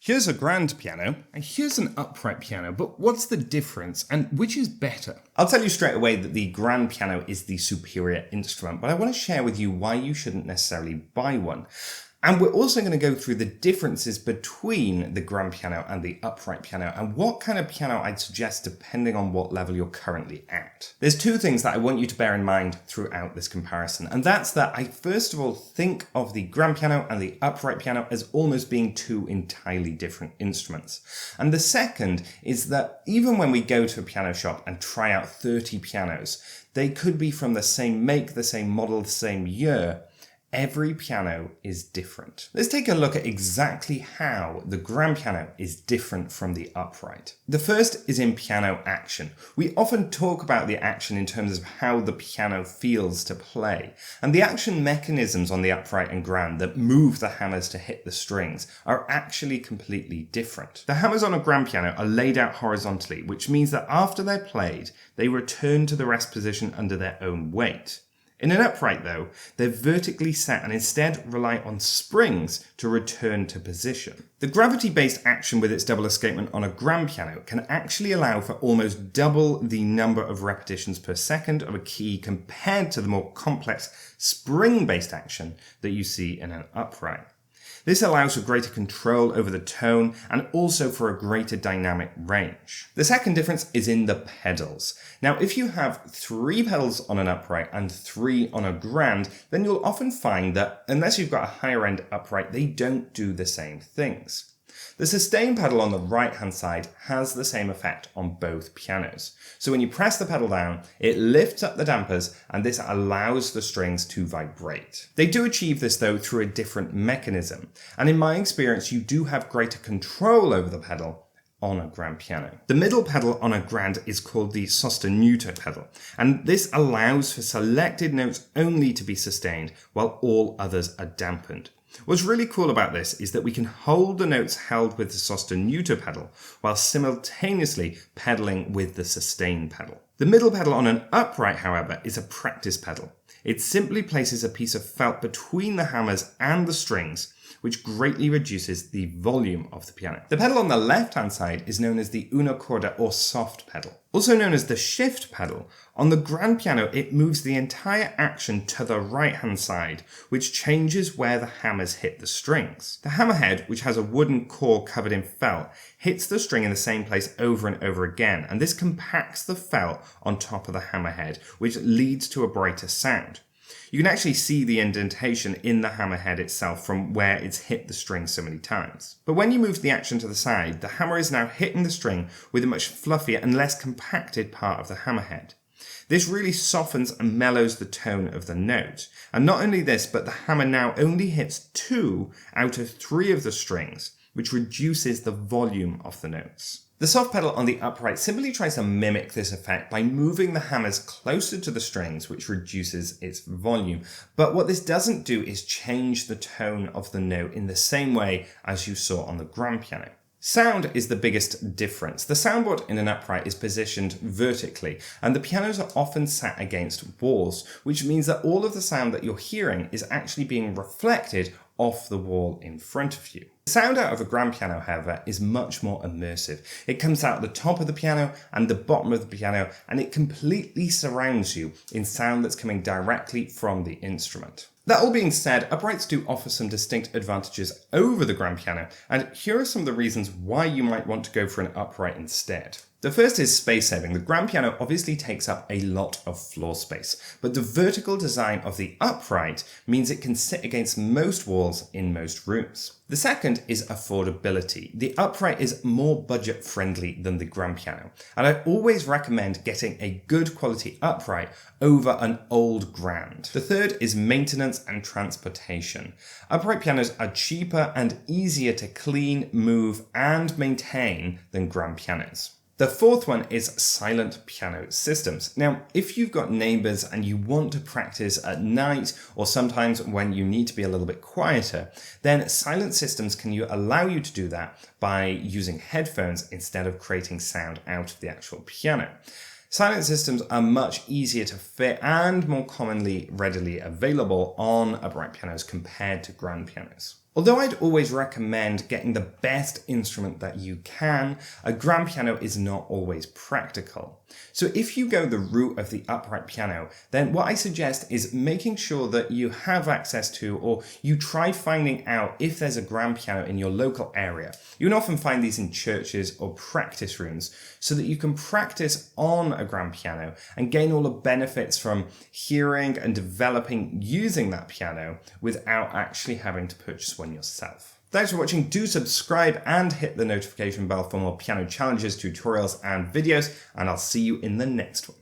Here's a grand piano, and here's an upright piano, but what's the difference, and which is better? I'll tell you straight away that the grand piano is the superior instrument, but I want to share with you why you shouldn't necessarily buy one. And we're also going to go through the differences between the grand piano and the upright piano and what kind of piano I'd suggest depending on what level you're currently at. There's two things that I want you to bear in mind throughout this comparison, and that's that I first of all think of the grand piano and the upright piano as almost being two entirely different instruments. And the second is that even when we go to a piano shop and try out 30 pianos, they could be from the same make, the same model, the same year. Every piano is different. Let's take a look at exactly how the grand piano is different from the upright. The first is in piano action. We often talk about the action in terms of how the piano feels to play, and the action mechanisms on the upright and grand that move the hammers to hit the strings are actually completely different. The hammers on a grand piano are laid out horizontally, which means that after they're played, they return to the rest position under their own weight. In an upright, though, they're vertically set and instead rely on springs to return to position. The gravity-based action with its double escapement on a grand piano can actually allow for almost double the number of repetitions per second of a key compared to the more complex spring-based action that you see in an upright. This allows for greater control over the tone and also for a greater dynamic range. The second difference is in the pedals. Now, if you have 3 pedals on an upright and 3 on a grand, then you'll often find that unless you've got a higher end upright, they don't do the same things. The sustain pedal on the right hand side has the same effect on both pianos. So when you press the pedal down, it lifts up the dampers and this allows the strings to vibrate. They do achieve this though through a different mechanism, and in my experience you do have greater control over the pedal on a grand piano. The middle pedal on a grand is called the sostenuto pedal, and this allows for selected notes only to be sustained while all others are dampened. What's really cool about this is that we can hold the notes held with the sostenuto pedal while simultaneously pedaling with the sustain pedal. The middle pedal on an upright, however, is a practice pedal. It simply places a piece of felt between the hammers and the strings, which greatly reduces the volume of the piano. The pedal on the left-hand side is known as the una corda or soft pedal. Also known as the shift pedal, on the grand piano it moves the entire action to the right-hand side, which changes where the hammers hit the strings. The hammerhead, which has a wooden core covered in felt, hits the string in the same place over and over again, and this compacts the felt on top of the hammerhead, which leads to a brighter sound. You can actually see the indentation in the hammerhead itself from where it's hit the string so many times. But when you move the action to the side, the hammer is now hitting the string with a much fluffier and less compacted part of the hammerhead. This really softens and mellows the tone of the note. And not only this, but the hammer now only hits 2 out of 3 of the strings, which reduces the volume of the notes. The soft pedal on the upright simply tries to mimic this effect by moving the hammers closer to the strings, which reduces its volume. But what this doesn't do is change the tone of the note in the same way as you saw on the grand piano. Sound is the biggest difference. The soundboard in an upright is positioned vertically, and the pianos are often sat against walls, which means that all of the sound that you're hearing is actually being reflected off the wall in front of you. The sound out of a grand piano, however, is much more immersive. It comes out the top of the piano and the bottom of the piano, and it completely surrounds you in sound that's coming directly from the instrument. That all being said, uprights do offer some distinct advantages over the grand piano, and here are some of the reasons why you might want to go for an upright instead. The first is space saving. The grand piano obviously takes up a lot of floor space, but the vertical design of the upright means it can sit against most walls in most rooms. The second is affordability. The upright is more budget friendly than the grand piano, and I always recommend getting a good quality upright over an old grand. The third is maintenance and transportation. Upright pianos are cheaper and easier to clean, move, and maintain than grand pianos. The fourth one is silent piano systems. Now, if you've got neighbors and you want to practice at night or sometimes when you need to be a little bit quieter, then silent systems can allow you to do that by using headphones instead of creating sound out of the actual piano. Silent systems are much easier to fit and more commonly readily available on upright pianos compared to grand pianos. Although I'd always recommend getting the best instrument that you can, a grand piano is not always practical. So if you go the route of the upright piano, then what I suggest is making sure that you have access to, or you try finding out if there's a grand piano in your local area. You can often find these in churches or practice rooms so that you can practice on a grand piano and gain all the benefits from hearing and developing using that piano without actually having to purchase one yourself. Thanks for watching. Do subscribe and hit the notification bell for more piano challenges, tutorials and videos, and I'll see you in the next one.